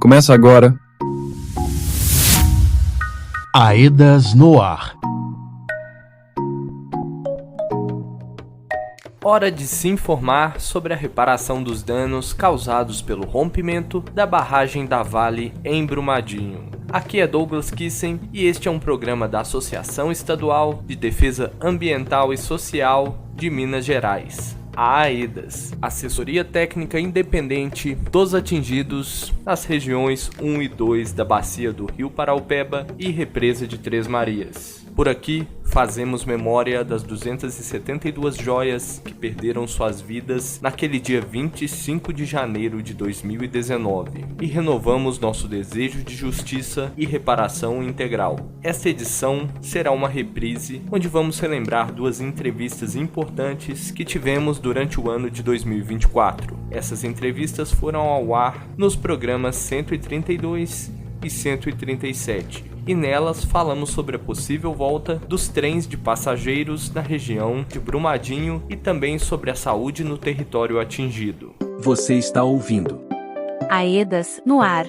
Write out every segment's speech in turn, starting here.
Começa agora. AEDAS no ar. Hora de se informar sobre a reparação dos danos causados pelo rompimento da barragem da Vale em Brumadinho. Aqui é Douglas Kissen e este é um programa da Associação Estadual de Defesa Ambiental e Social de Minas Gerais, a AEDAS, assessoria técnica independente dos atingidos nas regiões 1 e 2 da bacia do Rio Paraupeba e represa de Três Marias. Por aqui, fazemos memória das 272 joias que perderam suas vidas naquele dia 25 de janeiro de 2019 e renovamos nosso desejo de justiça e reparação integral. Esta edição será uma reprise onde vamos relembrar duas entrevistas importantes que tivemos durante o ano de 2024. Essas entrevistas foram ao ar nos programas 132 e 137. E nelas falamos sobre a possível volta dos trens de passageiros na região de Brumadinho e também sobre a saúde no território atingido. Você está ouvindo AEDAS no ar.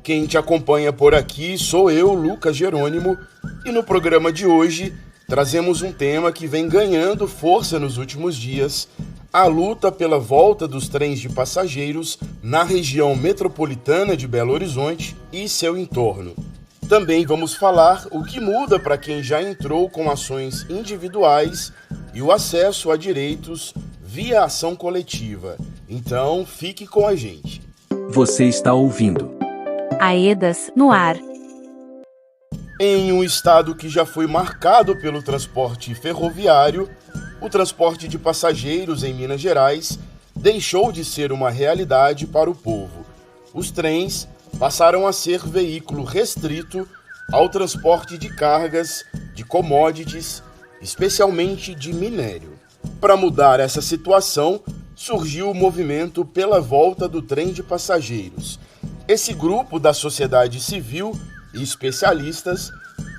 Quem te acompanha por aqui sou eu, Lucas Jerônimo, e no programa de hoje trazemos um tema que vem ganhando força nos últimos dias: a luta pela volta dos trens de passageiros na região metropolitana de Belo Horizonte e seu entorno. Também vamos falar o que muda para quem já entrou com ações individuais e o acesso a direitos via ação coletiva. Então, fique com a gente. Você está ouvindo AEDAS no ar. Em um estado que já foi marcado pelo transporte ferroviário, o transporte de passageiros em Minas Gerais deixou de ser uma realidade para o povo. Os trens passaram a ser veículo restrito ao transporte de cargas, de commodities, especialmente de minério. Para mudar essa situação, surgiu o movimento pela volta do trem de passageiros. Esse grupo da sociedade civil e especialistas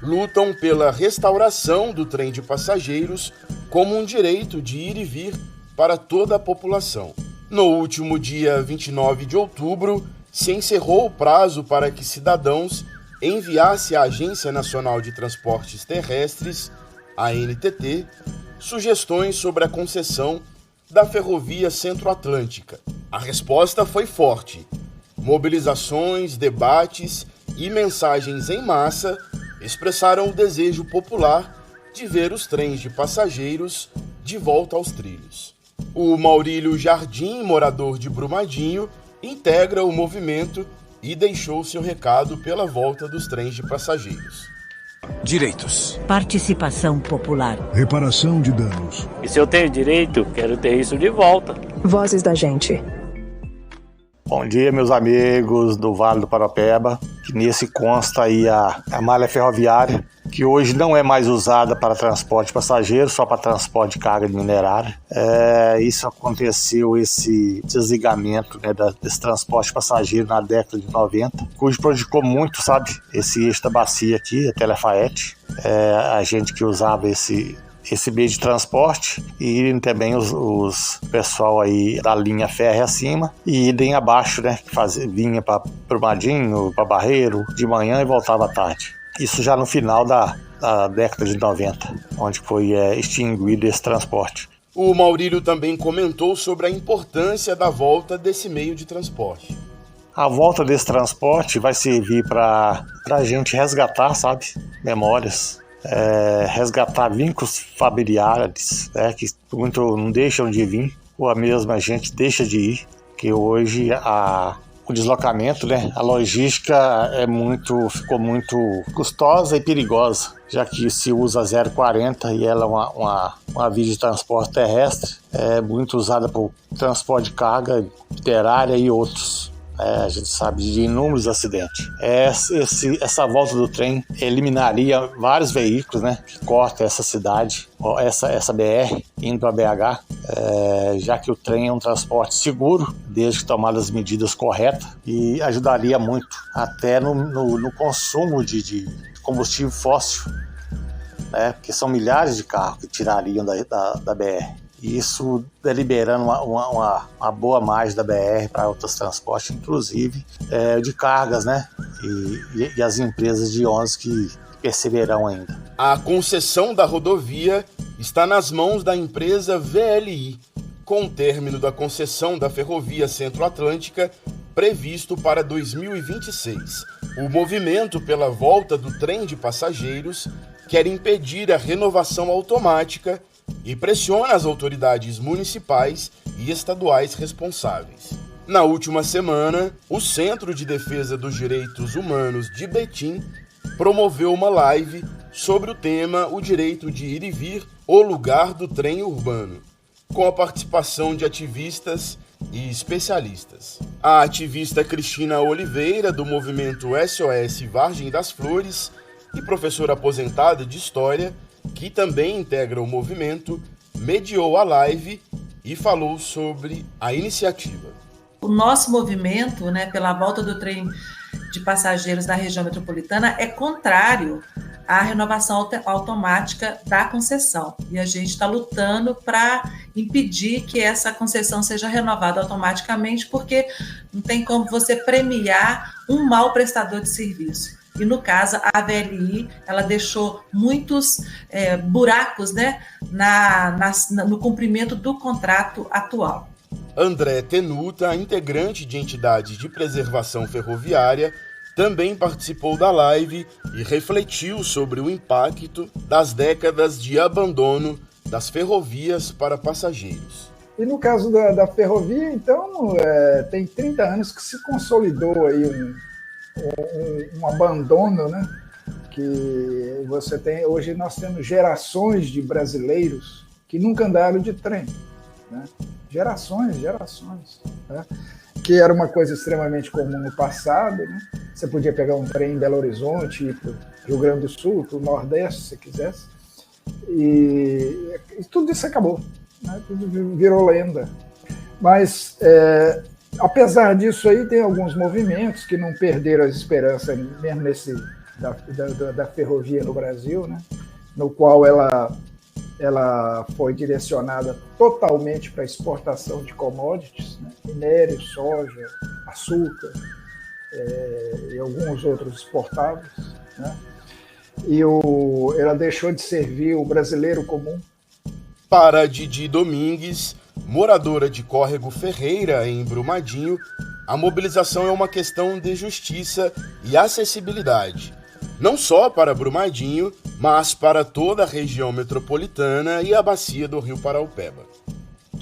lutam pela restauração do trem de passageiros como um direito de ir e vir para toda a população. No último dia 29 de outubro, se encerrou o prazo para que cidadãos enviassem à Agência Nacional de Transportes Terrestres, ANTT, sugestões sobre a concessão da Ferrovia Centro-Atlântica. A resposta foi forte. Mobilizações, debates e mensagens em massa expressaram o desejo popular de ver os trens de passageiros de volta aos trilhos. O Maurílio Jardim, morador de Brumadinho, integra o movimento e deixou seu recado pela volta dos trens de passageiros. Direitos, participação popular, reparação de danos. E se eu tenho direito, quero ter isso de volta. Vozes da gente. Bom dia, meus amigos do Vale do Paraupeba, que nesse consta aí a malha ferroviária, que hoje não é mais usada para transporte de passageiros, só para transporte de carga de minerário. Isso aconteceu, esse desligamento, né, desse transporte de passageiro na década de 90, cujo prejudicou muito, sabe, esse eixo da bacia aqui, a Telefaete, a gente que usava esse meio de transporte, e irem também os pessoal aí da linha férrea acima e irem abaixo, né, que vinha para Brumadinho, para Barreiro de manhã e voltava à tarde. Isso já no final da década de 90, onde foi extinguido esse transporte. O Maurílio também comentou sobre a importância da volta desse meio de transporte. A volta desse transporte vai servir para a gente resgatar, sabe, memórias, resgatar vínculos familiares, que muito não deixam de vir, ou a mesma gente deixa de ir, que hoje o deslocamento, né, a logística ficou muito custosa e perigosa, já que se usa 040 e ela é uma via de transporte terrestre, muito usada para o transporte de carga literária e outros. A gente sabe de inúmeros acidentes. Essa volta do trem eliminaria vários veículos, né, que cortam essa cidade, essa BR, indo para BH, já que o trem é um transporte seguro, desde que tomadas as medidas corretas, e ajudaria muito até no consumo de combustível fóssil, né, porque são milhares de carros que tirariam da BR. E isso deliberando uma boa margem da BR para outros transportes, inclusive de cargas, né? E as empresas de ônibus que perceberão ainda. A concessão da rodovia está nas mãos da empresa VLI, com o término da concessão da Ferrovia Centro-Atlântica previsto para 2026. O movimento pela volta do trem de passageiros quer impedir a renovação automática e pressiona as autoridades municipais e estaduais responsáveis. Na última semana, o Centro de Defesa dos Direitos Humanos de Betim promoveu uma live sobre o tema O Direito de Ir e Vir, o Lugar do Trem Urbano, com a participação de ativistas e especialistas. A ativista Cristina Oliveira, do movimento SOS Vargem das Flores, e professora aposentada de História, que também integra o movimento, mediou a live e falou sobre a iniciativa. O nosso movimento, pela volta do trem de passageiros da região metropolitana é contrário à renovação automática da concessão. E a gente está lutando para impedir que essa concessão seja renovada automaticamente, porque não tem como você premiar um mau prestador de serviço. E, no caso, a VLI, ela deixou muitos buracos no cumprimento do contrato atual. André Tenuta, integrante de entidades de preservação ferroviária, também participou da live e refletiu sobre o impacto das décadas de abandono das ferrovias para passageiros. E no caso da ferrovia, então, tem 30 anos que se consolidou aí um abandono, que você tem. Hoje nós temos gerações de brasileiros que nunca andaram de trem, gerações, que era uma coisa extremamente comum no passado, Você podia pegar um trem em Belo Horizonte, ir para o Rio Grande do Sul, para o Nordeste, se quisesse, e tudo isso acabou, tudo virou lenda. Mas apesar disso aí, tem alguns movimentos que não perderam as esperanças, mesmo da ferrovia no Brasil, no qual ela foi direcionada totalmente para a exportação de commodities, minério, soja, açúcar e alguns outros exportáveis, e ela deixou de servir o brasileiro comum. Para Didi Domingues, moradora de Córrego Ferreira, em Brumadinho, a mobilização é uma questão de justiça e acessibilidade, não só para Brumadinho, mas para toda a região metropolitana e a bacia do Rio Paraupeba.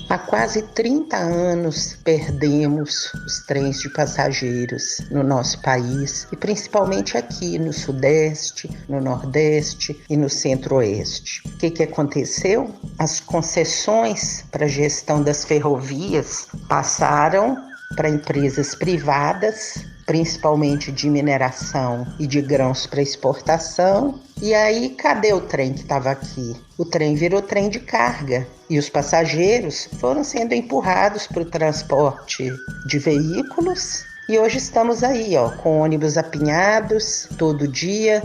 Há quase 30 anos perdemos os trens de passageiros no nosso país, e principalmente aqui no Sudeste, no Nordeste e no Centro-Oeste. O que aconteceu? As concessões para a gestão das ferrovias passaram para empresas privadas, principalmente de mineração e de grãos para exportação. E aí, cadê o trem que estava aqui? O trem virou trem de carga e os passageiros foram sendo empurrados para o transporte de veículos. E hoje estamos aí, com ônibus apinhados todo dia,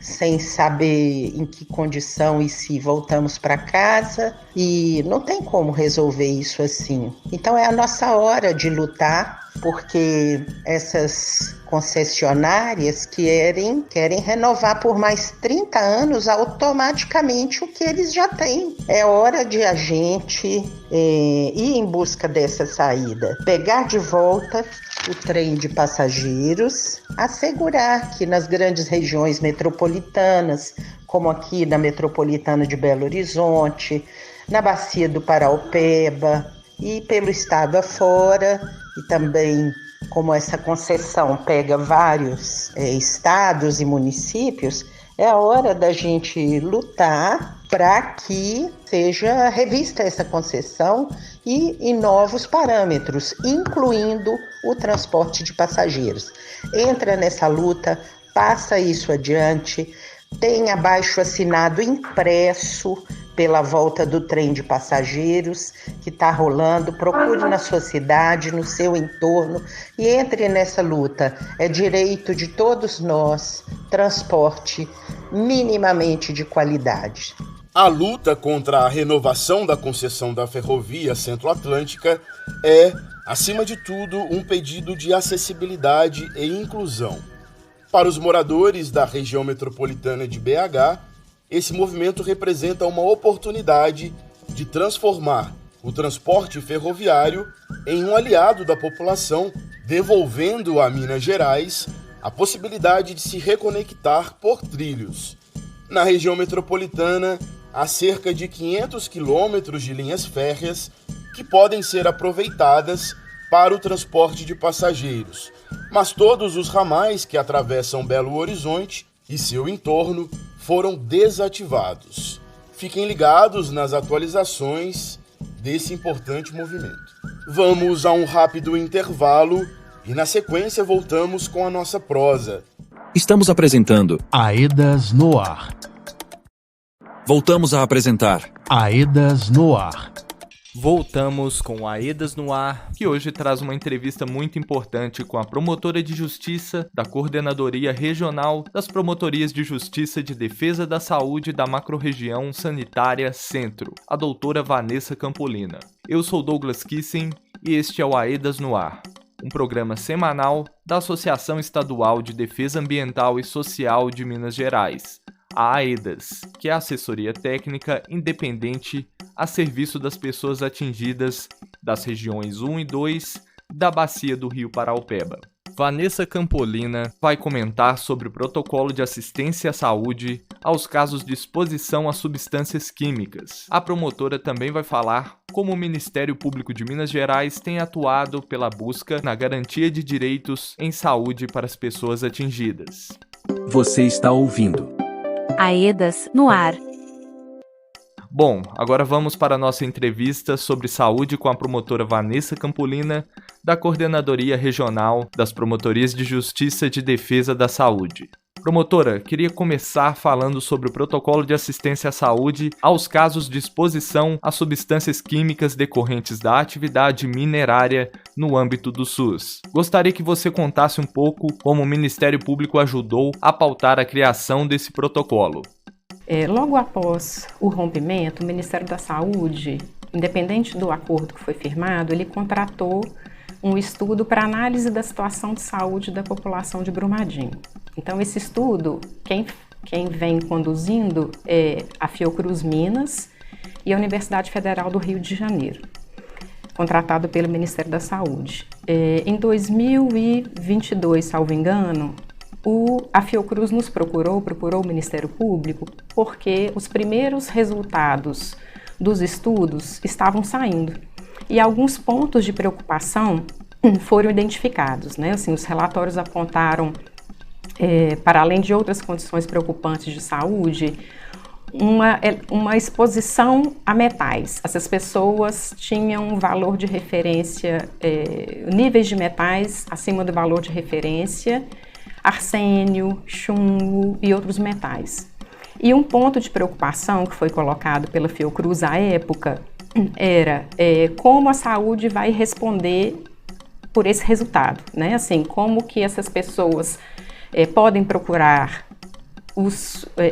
sem saber em que condição e se voltamos para casa, e não tem como resolver isso assim. Então é a nossa hora de lutar, porque essas concessionárias querem renovar por mais 30 anos automaticamente o que eles já têm. É hora de a gente ir em busca dessa saída, pegar de volta o trem de passageiros, assegurar que nas grandes regiões metropolitanas, como aqui na metropolitana de Belo Horizonte, na bacia do Paraupeba e pelo estado afora, e também como essa concessão pega vários estados e municípios, é a hora da gente lutar para que seja revista essa concessão e em novos parâmetros, incluindo o transporte de passageiros. Entra nessa luta, passa isso adiante, tem abaixo-assinado impresso pela volta do trem de passageiros que está rolando. Procure na sua cidade, no seu entorno, e entre nessa luta. É direito de todos nós transporte minimamente de qualidade. A luta contra a renovação da concessão da Ferrovia Centro-Atlântica é, acima de tudo, um pedido de acessibilidade e inclusão. Para os moradores da região metropolitana de BH, esse movimento representa uma oportunidade de transformar o transporte ferroviário em um aliado da população, devolvendo a Minas Gerais a possibilidade de se reconectar por trilhos. Na região metropolitana, há cerca de 500 quilômetros de linhas férreas que podem ser aproveitadas para o transporte de passageiros, mas todos os ramais que atravessam Belo Horizonte e seu entorno foram desativados. Fiquem ligados nas atualizações desse importante movimento. Vamos a um rápido intervalo e na sequência voltamos com a nossa prosa. Estamos apresentando Aedas no Ar. Voltamos a apresentar Aedas no Ar. Voltamos com Aedas no Ar, que hoje traz uma entrevista muito importante com a promotora de justiça da Coordenadoria Regional das Promotorias de Justiça de Defesa da Saúde da Macrorregião Sanitária Centro, a doutora Vanessa Campolina. Eu sou Douglas Kissen e este é o Aedas no Ar, um programa semanal da Associação Estadual de Defesa Ambiental e Social de Minas Gerais, a AEDAS, que é a assessoria técnica independente a serviço das pessoas atingidas das regiões 1 e 2 da Bacia do Rio Paraopeba. Vanessa Campolina vai comentar sobre o protocolo de assistência à saúde aos casos de exposição a substâncias químicas. A promotora também vai falar como o Ministério Público de Minas Gerais tem atuado pela busca na garantia de direitos em saúde para as pessoas atingidas. Você está ouvindo Aedas no Ar. Bom, agora vamos para a nossa entrevista sobre saúde com a promotora Vanessa Campolina, da Coordenadoria Regional das Promotorias de Justiça de Defesa da Saúde. Promotora, queria começar falando sobre o protocolo de assistência à saúde aos casos de exposição a substâncias químicas decorrentes da atividade minerária no âmbito do SUS. Gostaria que você contasse um pouco como o Ministério Público ajudou a pautar a criação desse protocolo. Logo após o rompimento, o Ministério da Saúde, independente do acordo que foi firmado, ele contratou um estudo para análise da situação de saúde da população de Brumadinho. Então, esse estudo, quem vem conduzindo é a Fiocruz Minas e a Universidade Federal do Rio de Janeiro, contratado pelo Ministério da Saúde. Em 2022, salvo engano, a Fiocruz nos procurou o Ministério Público, porque os primeiros resultados dos estudos estavam saindo e alguns pontos de preocupação foram identificados, né? Assim, os relatórios apontaram, para além de outras condições preocupantes de saúde, uma exposição a metais. Essas pessoas tinham um valor de referência, níveis de metais acima do valor de referência, arsênio, chumbo e outros metais. E um ponto de preocupação que foi colocado pela Fiocruz à época era como a saúde vai responder por esse resultado, né? Assim, como que essas pessoas podem procurar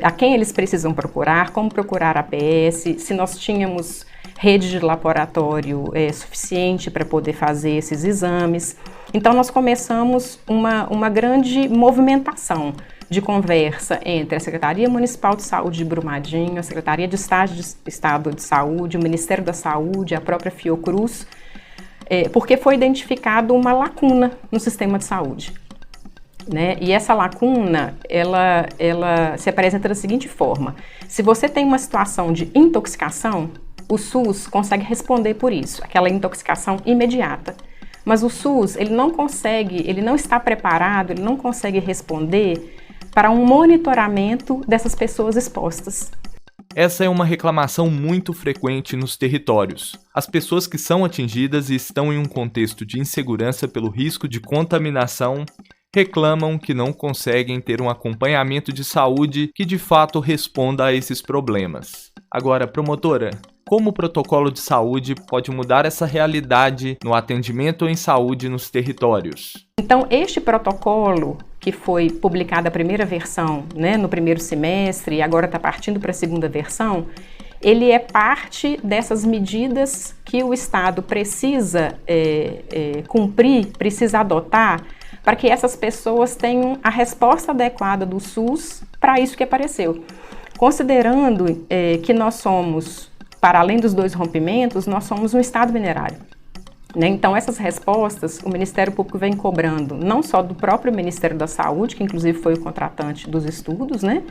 a quem eles precisam procurar, como procurar a APS, se nós tínhamos rede de laboratório suficiente para poder fazer esses exames. Então, nós começamos uma grande movimentação de conversa entre a Secretaria Municipal de Saúde de Brumadinho, a Secretaria de Estado de Saúde, o Ministério da Saúde, a própria Fiocruz, porque foi identificada uma lacuna no sistema de saúde, né? E essa lacuna, ela se apresenta da seguinte forma: se você tem uma situação de intoxicação, o SUS consegue responder por isso, aquela intoxicação imediata. Mas o SUS, ele não está preparado, ele não consegue responder para um monitoramento dessas pessoas expostas. Essa é uma reclamação muito frequente nos territórios. As pessoas que são atingidas e estão em um contexto de insegurança pelo risco de contaminação reclamam que não conseguem ter um acompanhamento de saúde que de fato responda a esses problemas. Agora, promotora, como o protocolo de saúde pode mudar essa realidade no atendimento em saúde nos territórios? Então, este protocolo, que foi publicado a primeira versão, né, no primeiro semestre e agora está partindo para a segunda versão, ele é parte dessas medidas que o Estado precisa cumprir, precisa adotar, para que essas pessoas tenham a resposta adequada do SUS para isso que apareceu. Considerando que nós somos, para além dos 2 rompimentos, nós somos um Estado minerário. Né? Então, essas respostas o Ministério Público vem cobrando, não só do próprio Ministério da Saúde, que inclusive foi o contratante dos estudos, né?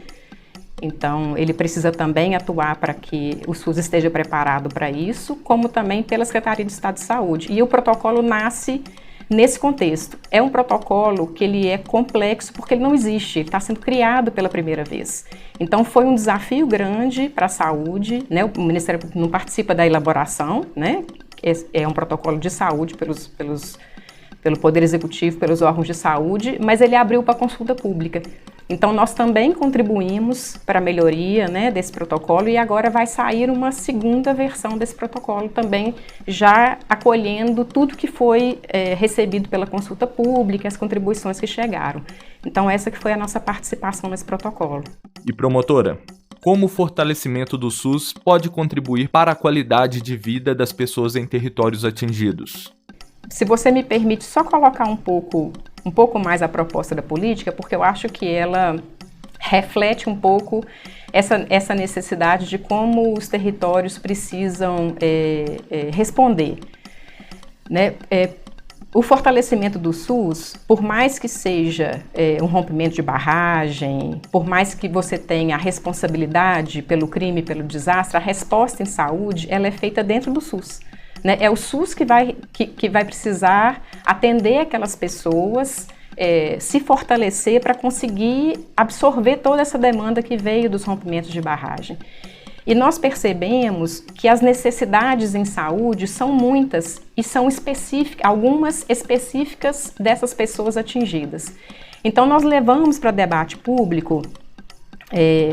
Então, ele precisa também atuar para que o SUS esteja preparado para isso, como também pela Secretaria de Estado de Saúde. E o protocolo nasce nesse contexto. É um protocolo que ele é complexo porque ele não existe, ele está sendo criado pela primeira vez. Então, foi um desafio grande para a saúde, né? O Ministério Público não participa da elaboração, né? É um protocolo de saúde pelo Poder Executivo, pelos órgãos de saúde, mas ele abriu para consulta pública. Então, nós também contribuímos para a melhoria, né, desse protocolo e agora vai sair uma segunda versão desse protocolo também, já acolhendo tudo que foi recebido pela consulta pública, as contribuições que chegaram. Então, essa que foi a nossa participação nesse protocolo. E promotora, como o fortalecimento do SUS pode contribuir para a qualidade de vida das pessoas em territórios atingidos? Se você me permite só colocar um pouco mais a proposta da política, porque eu acho que ela reflete um pouco essa necessidade de como os territórios precisam responder. Né? O fortalecimento do SUS, por mais que seja um rompimento de barragem, por mais que você tenha a responsabilidade pelo crime, pelo desastre, a resposta em saúde, ela é feita dentro do SUS. Né? É o SUS que vai precisar atender aquelas pessoas, se fortalecer para conseguir absorver toda essa demanda que veio dos rompimentos de barragem. E nós percebemos que as necessidades em saúde são muitas e são algumas específicas dessas pessoas atingidas. Então nós levamos para debate público,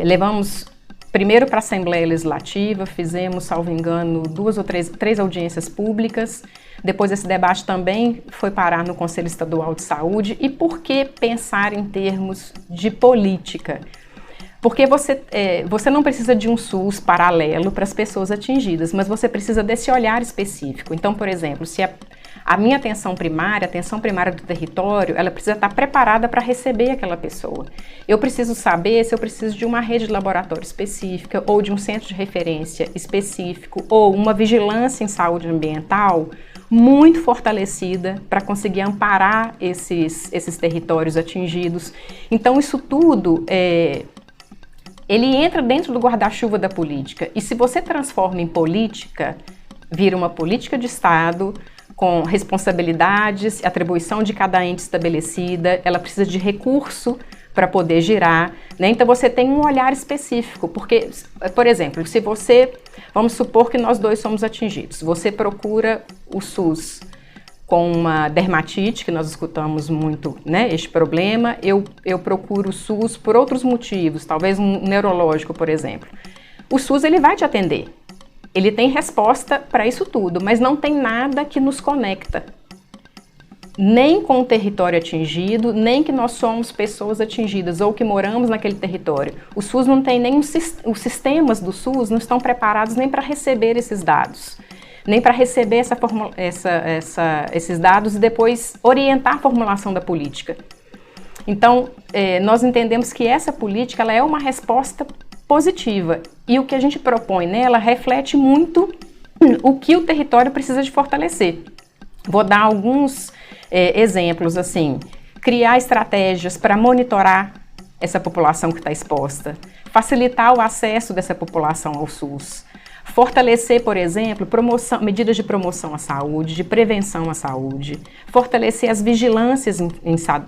levamos primeiro para a Assembleia Legislativa, fizemos, salvo engano, 2 ou 3 audiências públicas. Depois esse debate também foi parar no Conselho Estadual de Saúde. E por que pensar em termos de política? Porque você não precisa de um SUS paralelo para as pessoas atingidas, mas você precisa desse olhar específico. Então, por exemplo, se a minha atenção primária do território, ela precisa estar preparada para receber aquela pessoa. Eu preciso saber se eu preciso de uma rede de laboratório específica, ou de um centro de referência específico, ou uma vigilância em saúde ambiental muito fortalecida para conseguir amparar esses territórios atingidos. Então, isso tudo ele entra dentro do guarda-chuva da política. E se você transforma em política, vira uma política de Estado, com responsabilidades, atribuição de cada ente estabelecida, ela precisa de recurso para poder girar, né? Então você tem um olhar específico, porque, por exemplo, se vamos supor que nós 2 somos atingidos, você procura o SUS com uma dermatite, que nós escutamos muito, né, este problema, eu procuro o SUS por outros motivos, talvez um neurológico, por exemplo. O SUS ele vai te atender. Ele tem resposta para isso tudo, mas não tem nada que nos conecta. Nem com o território atingido, nem que nós somos pessoas atingidas ou que moramos naquele território. O SUS não tem nem os sistemas do SUS não estão preparados nem para receber esses dados, nem para receber esses dados e depois orientar a formulação da política. Então, nós entendemos que essa política ela é uma resposta positiva e o que a gente propõe nela reflete muito o que o território precisa de fortalecer. Vou dar alguns exemplos, assim, criar estratégias para monitorar essa população que está exposta, facilitar o acesso dessa população ao SUS, fortalecer, por exemplo, medidas de promoção à saúde, de prevenção à saúde, fortalecer as vigilâncias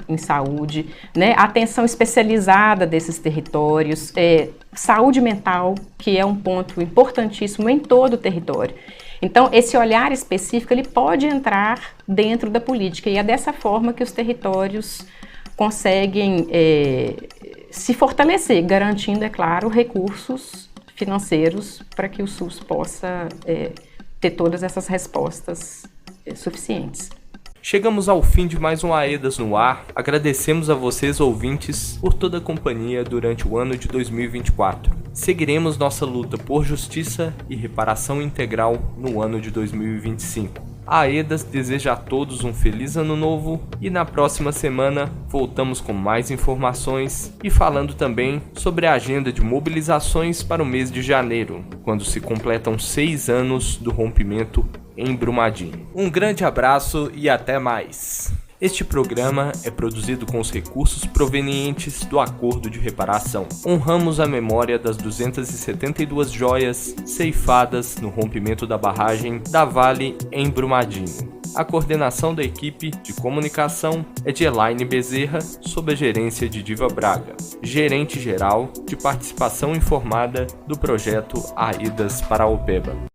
em saúde, né, atenção especializada desses territórios, saúde mental, que é um ponto importantíssimo em todo o território. Então, esse olhar específico ele pode entrar dentro da política e é dessa forma que os territórios conseguem se fortalecer, garantindo, é claro, recursos financeiros para que o SUS possa ter todas essas respostas suficientes. Chegamos ao fim de mais um Aedas no Ar. Agradecemos a vocês, ouvintes, por toda a companhia durante o ano de 2024. Seguiremos nossa luta por justiça e reparação integral no ano de 2025. A Aedas deseja a todos um feliz ano novo e na próxima semana voltamos com mais informações e falando também sobre a agenda de mobilizações para o mês de janeiro, quando se completam 6 anos do rompimento em Brumadinho. Um grande abraço e até mais! Este programa é produzido com os recursos provenientes do Acordo de Reparação. Honramos a memória das 272 joias ceifadas no rompimento da barragem da Vale em Brumadinho. A coordenação da equipe de comunicação é de Elaine Bezerra, sob a gerência de Diva Braga, gerente geral de participação informada do projeto Aedas Paraopeba.